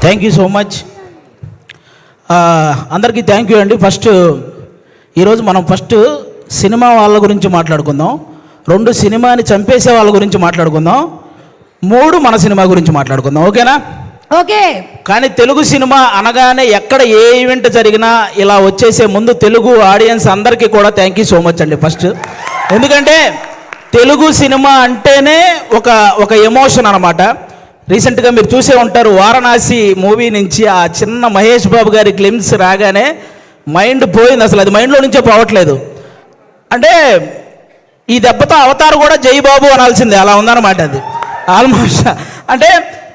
Thank you so much. అందరికీ thank you అండి. ఈరోజు మనం సినిమా వాళ్ళ గురించి మాట్లాడుకుందాం, 2 సినిమాని చంపేసే వాళ్ళ గురించి మాట్లాడుకుందాం, 3 మన సినిమా గురించి మాట్లాడుకుందాం. ఓకేనా? ఓకే. కానీ తెలుగు సినిమా అనగానే ఎక్కడ ఏ ఈవెంట్ జరిగినా ఇలా వచ్చేసే ముందు తెలుగు ఆడియన్స్ అందరికీ కూడా థ్యాంక్ యూ సో మచ్ అండి. ఎందుకంటే తెలుగు సినిమా అంటేనే ఒక ఎమోషన్ అనమాట. రీసెంట్గా మీరు చూసే ఉంటారు, వారణాసి మూవీ నుంచి ఆ చిన్న మహేష్ బాబు గారి గ్లిమ్స్ రాగానే మైండ్ పోయింది. అసలు అది మైండ్లో నుంచే పోవట్లేదు. అంటే ఈ దెబ్బతో అవతార్ కూడా జై బాబు అనాల్సిందే, అలా ఉందన్నమాట. అది ఆల్మోస్ట్ అంటే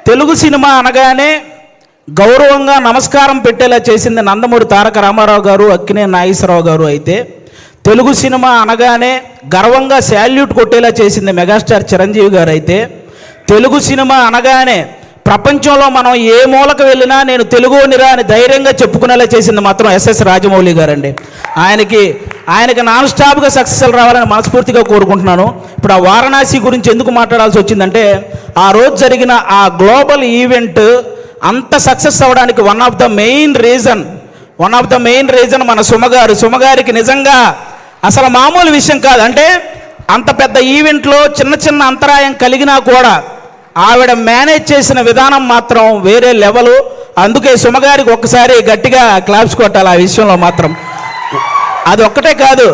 తెలుగు సినిమా అనగానే గౌరవంగా నమస్కారం పెట్టేలా చేసింది నందమూరి తారక రామారావు గారు, అక్కినేని నాగేశ్వరరావు గారు. అయితే తెలుగు సినిమా అనగానే గర్వంగా శాల్యూట్ కొట్టేలా చేసింది మెగాస్టార్ చిరంజీవి గారు. అయితే తెలుగు సినిమా అనగానే ప్రపంచంలో మనం ఏ మూలకు వెళ్ళినా నేను తెలుగునిరా అని ధైర్యంగా చెప్పుకునేలా చేసింది మాత్రం ఎస్ఎస్ రాజమౌళి గారండి. ఆయనకి నాన్ స్టాప్గా సక్సెస్ రావాలని మనస్ఫూర్తిగా కోరుకుంటున్నాను. ఇప్పుడు ఆ వారణాసి గురించి ఎందుకు మాట్లాడాల్సి వచ్చిందంటే, ఆ రోజు జరిగిన ఆ గ్లోబల్ ఈవెంట్ అంత సక్సెస్ అవ్వడానికి one of the main reason మన సుమగారికి నిజంగా అసలు మామూలు విషయం కాదు. అంటే అంత పెద్ద ఈవెంట్లో చిన్న అంతరాయం కలిగినా కూడా ఆవిడ మేనేజ్ చేసిన విధానం మాత్రం వేరే లెవెలు. అందుకే సుమగారికి ఒక్కసారి గట్టిగా క్లాప్స్ కొట్టాలి ఆ విషయంలో మాత్రం. అదొక్కటే కాదు,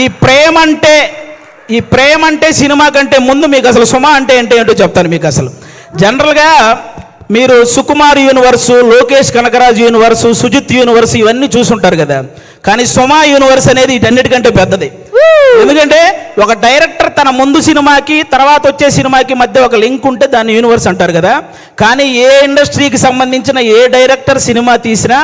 ఈ ప్రేమ అంటే సినిమా కంటే ముందు మీకు అసలు సుమ అంటే ఏంటో చెప్తాను మీకు. అసలు జనరల్గా మీరు Sukumar universe, Lokesh Kanagaraj universe, Sujeeth universe ఇవన్నీ చూసుంటారు కదా. కానీ సుమ యూనివర్స్ అనేది వీటన్నిటికంటే పెద్దది. ఎందుకంటే ఒక డైరెక్టర్ తన ముందు సినిమాకి తర్వాత వచ్చే సినిమాకి మధ్య ఒక లింక్ ఉంటే దాన్ని యూనివర్స్ అంటారు కదా. కానీ ఏ ఇండస్ట్రీకి సంబంధించిన ఏ డైరెక్టర్ సినిమా తీసినా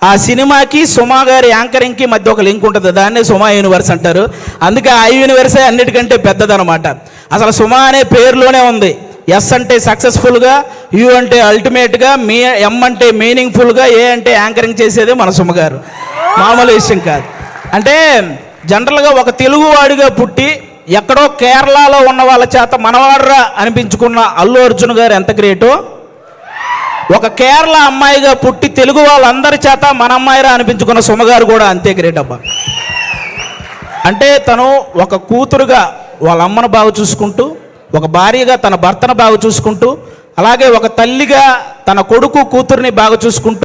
ఆ సినిమాకి సుమ గారి యాంకరింగ్కి మధ్య ఒక లింక్ ఉంటుంది, దాన్నే సుమ యూనివర్స్ అంటారు. అందుకే ఆ యూనివర్సే అన్నిటికంటే పెద్దదనమాట. అసలు సుమ అనే పేరులోనే ఉంది. ఎస్ అంటే సక్సెస్ఫుల్గా, యు అంటే అల్టిమేట్గా, ఎం అంటే మీనింగ్ఫుల్గా, ఏ అంటే యాంకరింగ్ చేసేదే మన సుమ గారు. మామూలు విషయం కాదు. అంటే జనరల్గా ఒక తెలుగువాడిగా పుట్టి ఎక్కడో కేరళలో ఉన్న వాళ్ళ చేత మనవాడరా అనిపించుకున్న అల్లు అర్జున్ గారు ఎంత గ్రేటో, ఒక కేరళ అమ్మాయిగా పుట్టి తెలుగు వాళ్ళందరి చేత మన అమ్మాయిరా అనిపించుకున్న సుమగారు కూడా అంతే గ్రేట్ అబ్బా. అంటే తను ఒక కూతురుగా వాళ్ళ అమ్మను బాగా చూసుకుంటూ, ఒక భార్యగా తన భర్తను బాగా చూసుకుంటూ, అలాగే ఒక తల్లిగా తన కొడుకు కూతుర్ని బాగా చూసుకుంటూ